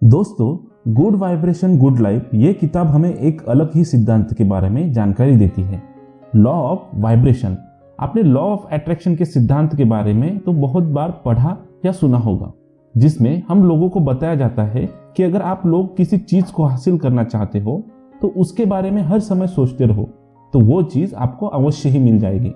दोस्तों, good vibration good life ये किताब हमें एक अलग ही सिद्धांत के बारे में जानकारी देती है। Law of vibration. आपने लॉ ऑफ अट्रैक्शन के सिद्धांत के बारे में तो बहुत बार पढ़ा या सुना होगा, जिसमें हम लोगों को बताया जाता है कि अगर आप लोग किसी चीज को हासिल करना चाहते हो तो उसके बारे में हर समय सोचते रहो तो वो चीज आपको अवश्य ही मिल जाएगी।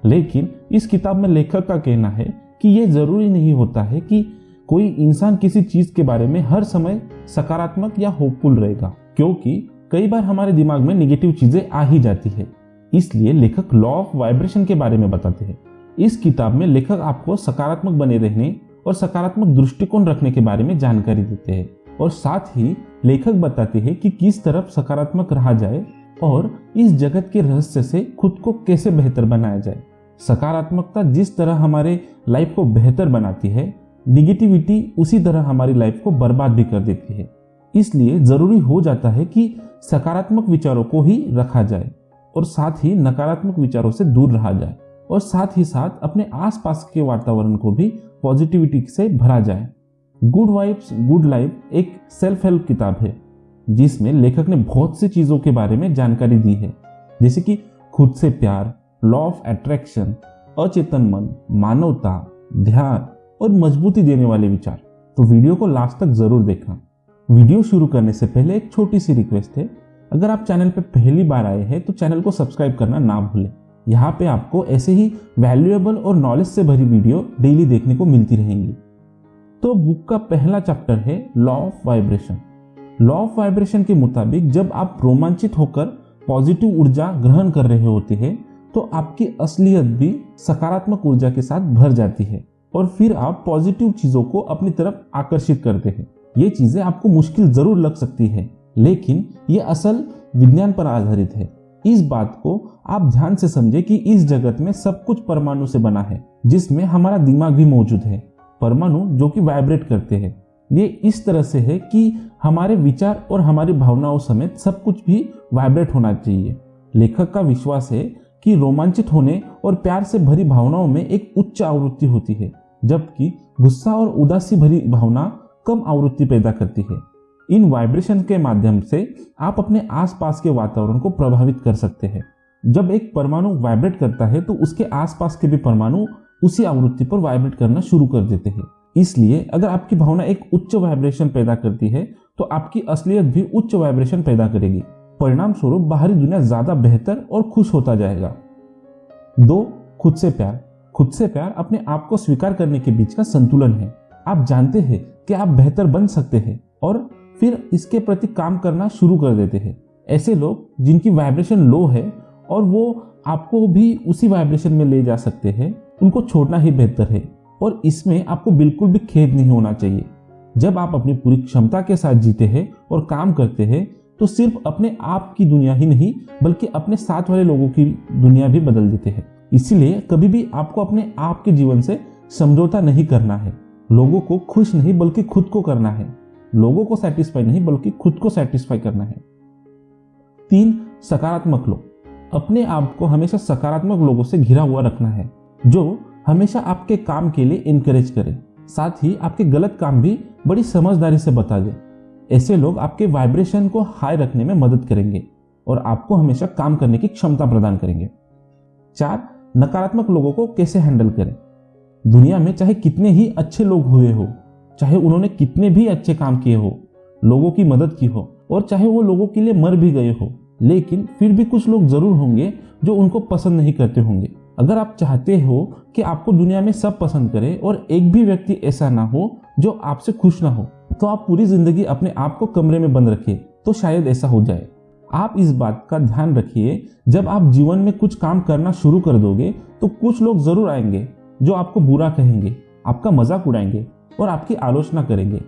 लेकिन इस किताब में लेखक का कहना है कि यह जरूरी नहीं होता है कि कोई इंसान किसी चीज के बारे में हर समय सकारात्मक या होपफुल रहेगा, क्योंकि कई बार हमारे दिमाग में नेगेटिव चीजें आ ही जाती है। इसलिए लेखक लॉ ऑफ वाइब्रेशन के बारे में बताते हैं। इस किताब में लेखक आपको सकारात्मक बने रहने और सकारात्मक दृष्टिकोण रखने के बारे में जानकारी देते हैं और साथ ही लेखक बताते हैं कि किस तरफ सकारात्मक रहा जाए और इस जगत के रहस्य से खुद को कैसे बेहतर बनाया जाए। सकारात्मकता जिस तरह हमारे लाइफ को बेहतर बनाती है, निगेटिविटी उसी तरह हमारी लाइफ को बर्बाद भी कर देती है। इसलिए जरूरी हो जाता है कि सकारात्मक विचारों को ही रखा जाए और साथ ही नकारात्मक विचारों से दूर रहा जाए और साथ ही साथ अपने आसपास के वातावरण को भी पॉजिटिविटी से भरा जाए। गुड वाइब्स गुड लाइफ एक सेल्फ हेल्प किताब है जिसमें लेखक ने बहुत सी चीजों के बारे में जानकारी दी है, जैसे कि खुद से प्यार, लॉ ऑफ अट्रैक्शन, अचेतन मन, मानवता, ध्यान और मजबूती देने वाले विचार। तो वीडियो को लास्ट तक जरूर देखना। वीडियो शुरू करने से पहले एक छोटी सी रिक्वेस्ट है, अगर आप चैनल पर पहली बार आए हैं तो चैनल को सब्सक्राइब करना ना भूलें। यहाँ पे आपको ऐसे ही वैल्यूएबल और नॉलेज से भरी वीडियो डेली देखने को मिलती रहेंगी। तो बुक का पहला चैप्टर है law of vibration. Law of vibration के मुताबिक जब आप रोमांचित होकर पॉजिटिव ऊर्जा ग्रहण कर रहे होते हैं तो आपकी असलियत भी सकारात्मक ऊर्जा के साथ भर जाती है और फिर आप पॉजिटिव चीजों को अपनी तरफ आकर्षित करते हैं। ये चीजें आपको मुश्किल जरूर लग सकती है, लेकिन ये असल विज्ञान पर आधारित है। इस बात को आप ध्यान से समझे कि इस जगत में सब कुछ परमाणु से बना है, जिसमें हमारा दिमाग भी मौजूद है। परमाणु जो कि वाइब्रेट करते हैं। ये इस तरह से है कि हमारे विचार और हमारी भावनाओं समेत सब कुछ भी वाइब्रेट होना चाहिए। लेखक का विश्वास है कि रोमांचित होने और प्यार से भरी भावनाओं में एक उच्च आवृत्ति होती है, जबकि गुस्सा और उदासी भरी भावना कम आवृत्ति पैदा करती है। इन वाइब्रेशन के माध्यम से आप अपने आसपास के वातावरण को प्रभावित कर सकते हैं। जब एक परमाणु वाइब्रेट करता है तो उसके आसपास के भी परमाणु उसी आवृत्ति पर वाइब्रेट करना शुरू कर देते हैं। इसलिए अगर आपकी भावना एक उच्च वाइब्रेशन पैदा करती है तो आपकी असलियत भी उच्च वाइब्रेशन पैदा करेगी। परिणाम स्वरूप बाहरी दुनिया ज्यादा बेहतर और खुश होता जाएगा। 2. खुद से प्यार। खुद से प्यार अपने आप को स्वीकार करने के बीच का संतुलन है। आप जानते हैं कि आप बेहतर बन सकते हैं और फिर इसके प्रति काम करना शुरू कर देते हैं। ऐसे लोग जिनकी वाइब्रेशन लो है और वो आपको भी उसी वाइब्रेशन में ले जा सकते हैं, उनको छोड़ना ही बेहतर है और इसमें आपको बिल्कुल भी खेद नहीं होना चाहिए। जब आप अपनी पूरी क्षमता के साथ जीते हैं और काम करते हैं तो सिर्फ अपने आप की दुनिया ही नहीं बल्कि अपने साथ वाले लोगों की दुनिया भी बदल देते हैं। इसीलिए कभी भी आपको अपने आप के जीवन से समझौता नहीं करना है। लोगों को खुश नहीं बल्कि खुद को करना है। लोगों को सेटिस्फाई नहीं बल्कि खुद को सेटिस्फाई करना है। 3. सकारात्मक लोग। अपने आप को हमेशा सकारात्मक लोगों से घिरा हुआ रखना है जो हमेशा आपके काम के लिए इनकरेज करें, साथ ही आपके गलत काम भी बड़ी समझदारी से बता दें। ऐसे लोग आपके वाइब्रेशन को हाई रखने में मदद करेंगे और आपको हमेशा काम करने की क्षमता प्रदान करेंगे। 4. नकारात्मक लोगों को कैसे हैंडल करें। दुनिया में चाहे कितने ही अच्छे लोग हुए हो, चाहे उन्होंने कितने भी अच्छे काम किए हो, लोगों की मदद की हो और चाहे वो लोगों के लिए मर भी गए हो, लेकिन फिर भी कुछ लोग जरूर होंगे जो उनको पसंद नहीं करते होंगे। अगर आप चाहते हो कि आपको दुनिया में सब पसंद करे और एक भी व्यक्ति ऐसा ना हो जो आपसे खुश ना हो, तो आप पूरी जिंदगी अपने आप को कमरे में बंद रखिए, तो शायद ऐसा हो जाए। आप इस बात का ध्यान रखिए, जब आप जीवन में कुछ काम करना शुरू कर दोगे तो कुछ लोग जरूर आएंगे जो आपको बुरा कहेंगे, आपका मजाक उड़ाएंगे और आपकी आलोचना करेंगे,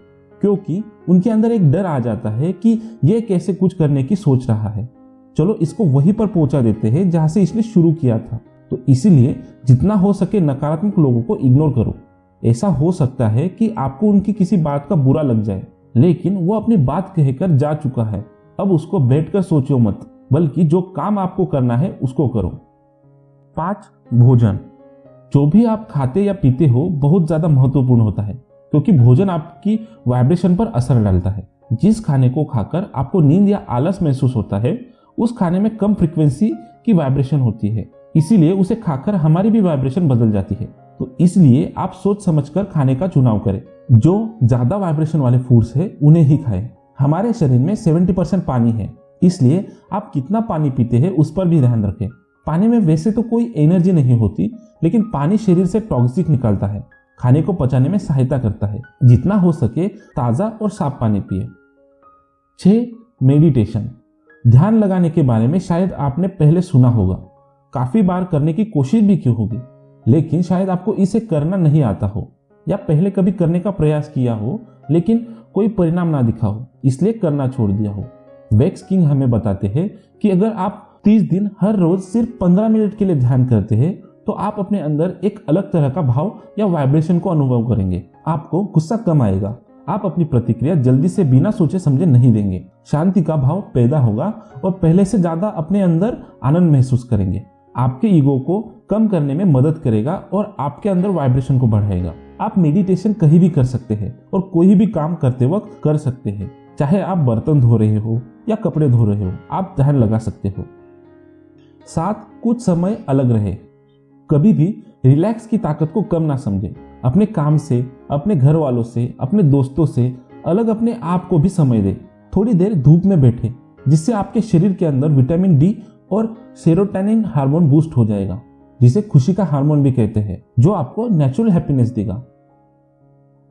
क्योंकि उनके अंदर एक डर आ जाता है कि यह कैसे कुछ करने की सोच रहा है। चलो इसको वहीं पर पहुंचा देते हैं जहां से इसने शुरू किया था। तो इसीलिए जितना हो सके नकारात्मक लोगों को इग्नोर करो। ऐसा हो सकता है कि आपको उनकी किसी बात का बुरा लग जाए, लेकिन वो अपनी बात कहकर जा चुका है। अब उसको बैठकर सोचो मत, बल्कि जो काम आपको करना है उसको करो। 5. भोजन। जो भी आप खाते या पीते हो बहुत ज्यादा महत्वपूर्ण होता है। क्योंकि भोजन आपकी वाइब्रेशन पर असर डालता है। जिस खाने को खाकर आपको नींद या आलस महसूस होता है, उस खाने में कम फ्रीक्वेंसी की वाइब्रेशन होती है, इसीलिए उसे खाकर हमारी भी वाइब्रेशन बदल जाती है। तो इसलिए आप सोच समझकर खाने का चुनाव करें। जो ज्यादा वाइब्रेशन वाले फूड्स है उन्हें ही खाएं। हमारे शरीर में 70% पानी है, इसलिए आप कितना पानी पीते हैं उस पर भी ध्यान रखें। पानी में वैसे तो कोई एनर्जी नहीं होती, लेकिन पानी शरीर से टॉक्सिक निकालता है, खाने को पचाने में सहायता करता है। जितना हो सके ताज़ा और साफ पानी पिए। 6. मेडिटेशन। ध्यान लगाने के बारे में शायद आपने पहले सुना होगा, काफी बार करने की कोशिश भी की होगी, लेकिन शायद आपको इसे करना नहीं आता हो, या पहले कभी करने का प्रयास किया हो लेकिन कोई परिणाम ना दिखा हो, इसलिए करना छोड़ दिया हो। वेक्स किंग हमें बताते हैं कि अगर आप 30 दिन हर रोज सिर्फ 15 मिनट के लिए ध्यान करते हैं तो आप अपने अंदर एक अलग तरह का भाव या वाइब्रेशन को अनुभव करेंगे। आपको गुस्सा कम आएगा, आप अपनी प्रतिक्रिया जल्दी से बिना सोचे समझे नहीं देंगे, शांति का भाव पैदा होगा और पहले से ज्यादा अपने अंदर आनंद महसूस करेंगे। आपके ईगो को कम करने में मदद करेगा और आपके अंदर वाइब्रेशन को बढ़ाएगा। आप मेडिटेशन कहीं भी कर सकते हैं और कोई भी काम करते वक्त कर सकते हैं, चाहे आप बर्तन धो रहे हो या कपड़े धो रहे हो, आप ध्यान लगा सकते हो। 7. कुछ समय अलग रहे। कभी भी रिलैक्स की ताकत को कम ना समझें। अपने काम से, अपने घर वालों से, अपने दोस्तों से अलग अपने आप को भी समय दें। थोड़ी देर धूप में बैठे, जिससे आपके शरीर के अंदर विटामिन डी और सेरोटोनिन हार्मोन बूस्ट हो जाएगा, जिसे खुशी का हार्मोन भी कहते हैं, जो आपको नेचुरल हैप्पीनेस देगा।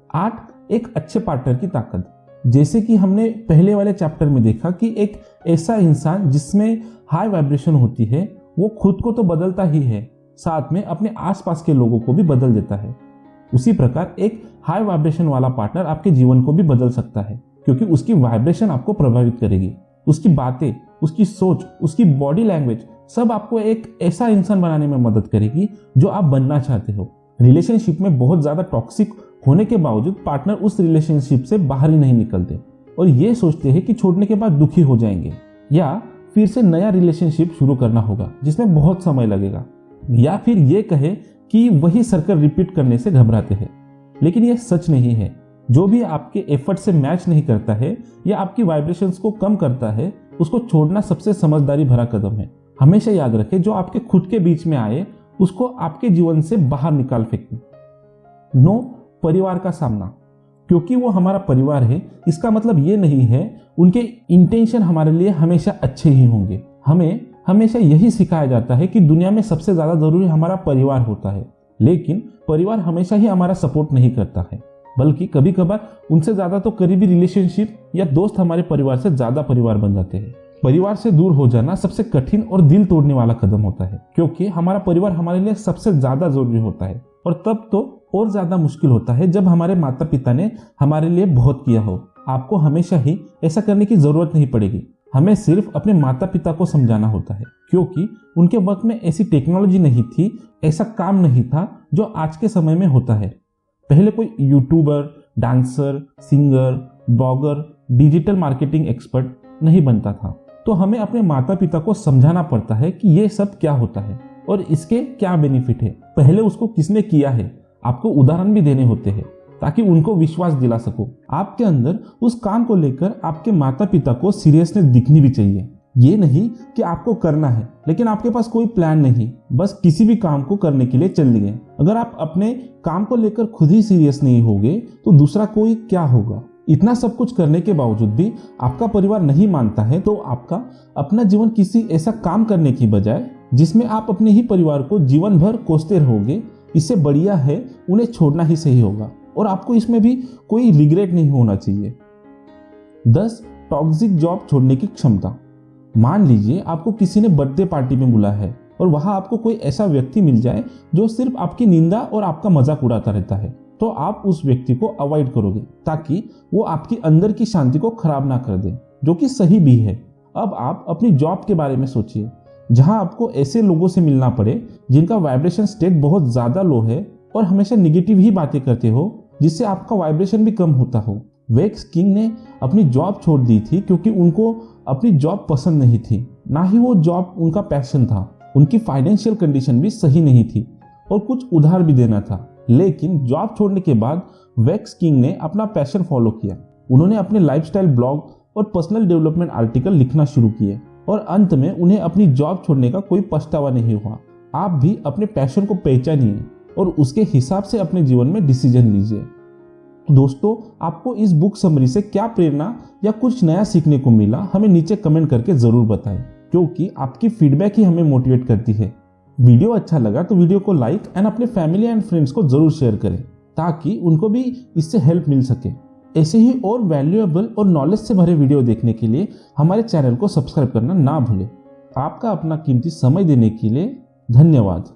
8. एक अच्छे पार्टनर की ताकत। जैसे कि हमने पहले वाले चैप्टर में देखा कि एक ऐसा इंसान जिसमें हाई वाइब्रेशन होती है, वो खुद को तो बदलता ही है, साथ में अपने आसपास के लोगों को भी बदल देता है। उसी प्रकार एक हाई वाइब्रेशन वाला पार्टनर आपके जीवन को भी बदल सकता है, क्योंकि उसकी वाइब्रेशन आपको प्रभावित करेगी। उसकी बातें, उसकी सोच, उसकी बॉडी लैंग्वेज सब आपको एक ऐसा इंसान बनाने में मदद करेगी जो आप बनना चाहते हो। रिलेशनशिप में बहुत ज्यादा टॉक्सिक होने के बावजूद पार्टनर उस रिलेशनशिप से बाहर ही नहीं निकलते और ये सोचते हैं कि छोड़ने के बाद दुखी हो जाएंगे या फिर से नया रिलेशनशिप शुरू करना होगा जिसमें बहुत समय लगेगा, या फिर ये कहे कि वही सर्कल रिपीट करने से घबराते हैं। लेकिन यह सच नहीं है। जो भी आपके एफर्ट से मैच नहीं करता है या आपकी वाइब्रेशंस को कम करता है, उसको छोड़ना सबसे समझदारी भरा कदम है। हमेशा याद रखें, जो आपके खुद के बीच में आए उसको आपके जीवन से बाहर निकाल फेंकें। 9. परिवार का सामना। क्योंकि वो हमारा परिवार है, इसका मतलब ये नहीं है उनके इंटेंशन हमारे लिए हमेशा अच्छे ही होंगे। हमें हमेशा यही सिखाया जाता है कि दुनिया में सबसे ज्यादा जरूरी हमारा परिवार होता है, लेकिन परिवार हमेशा ही हमारा सपोर्ट नहीं करता है, बल्कि कभी कभार उनसे ज्यादा तो करीबी रिलेशनशिप या दोस्त हमारे परिवार से ज्यादा परिवार बन जाते हैं। परिवार से दूर हो जाना सबसे कठिन और दिल तोड़ने वाला कदम होता है, क्योंकि हमारा परिवार हमारे लिए सबसे ज्यादा जरूरी होता है। और तब तो और ज्यादा मुश्किल होता है जब हमारे माता पिता ने हमारे लिए बहुत किया हो। आपको हमेशा ही ऐसा करने की जरूरत नहीं पड़ेगी, हमें सिर्फ अपने माता पिता को समझाना होता है, क्योंकि उनके वक्त में ऐसी टेक्नोलॉजी नहीं थी, ऐसा काम नहीं था जो आज के समय में होता है। पहले कोई YouTuber, dancer, singer, blogger, digital marketing expert नहीं बनता था, तो हमें अपने माता पिता को समझाना पड़ता है कि ये सब क्या होता है और इसके क्या बेनिफिट है, पहले उसको किसने किया है। आपको उदाहरण भी देने होते हैं ताकि उनको विश्वास दिला सको। आपके अंदर उस काम को लेकर आपके माता पिता को सीरियसनेस दिखनी भी चाहिए। ये नहीं कि आपको करना है लेकिन आपके पास कोई प्लान नहीं, बस किसी भी काम को करने के लिए चल दिए। अगर आप अपने काम को लेकर खुद ही सीरियस नहीं होगे तो दूसरा कोई क्या होगा। इतना सब कुछ करने के बावजूद भी आपका परिवार नहीं मानता है तो आपका अपना जीवन किसी ऐसा काम करने की बजाय जिसमें आप अपने ही परिवार को जीवन भर कोसते रहोगे, इससे बढ़िया है उन्हें छोड़ना ही सही होगा और आपको इसमें भी कोई रिग्रेट नहीं होना चाहिए। 10. टॉक्सिक जॉब छोड़ने की क्षमता। मान लीजिए आपको किसी ने बर्थडे पार्टी में बुलाया है और वहां आपको कोई ऐसा व्यक्ति मिल जाए जो सिर्फ आपकी निंदा और आपका मजाक उड़ाता रहता है, तो आप उस व्यक्ति को अवॉइड करोगे ताकि वो आपकी अंदर की शांति को खराब ना कर दे, जो कि सही भी है। अब आप अपनी जॉब के बारे में सोचिए, जहां आपको ऐसे लोगों से मिलना पड़े जिनका वाइब्रेशन स्टेट बहुत ज्यादा लो है और हमेशा निगेटिव ही बातें करते हो, जिससे आपका वाइब्रेशन भी कम होता हो। वेक्स किंग ने अपनी जॉब छोड़ दी थी क्योंकि उनको अपनी जॉब पसंद नहीं थी, ना ही वो जॉब उनका पैशन था। उनकी फाइनेंशियल कंडीशन भी सही नहीं थी और कुछ उधार भी देना था। लेकिन जॉब छोड़ने के बाद वैक्स किंग ने अपना पैशन फॉलो किया। उन्होंने अपने लाइफस्टाइल ब्लॉग और पर्सनल डेवलपमेंट आर्टिकल लिखना शुरू किए और अंत में उन्हें अपनी जॉब छोड़ने का कोई पछतावा नहीं हुआ। आप भी अपने पैशन को पहचानिए और उसके हिसाब से अपने जीवन में डिसीजन लीजिए। तो दोस्तों, आपको इस बुक समरी से क्या प्रेरणा या कुछ नया सीखने को मिला, हमें नीचे कमेंट करके जरूर बताएं, क्योंकि आपकी फीडबैक ही हमें मोटिवेट करती है। वीडियो अच्छा लगा तो वीडियो को लाइक एंड अपने फैमिली एंड फ्रेंड्स को जरूर शेयर करें, ताकि उनको भी इससे हेल्प मिल सके। ऐसे ही और वैल्यूएबल और नॉलेज से भरे वीडियो देखने के लिए हमारे चैनल को सब्सक्राइब करना ना भूलें। आपका अपना कीमती समय देने के लिए धन्यवाद।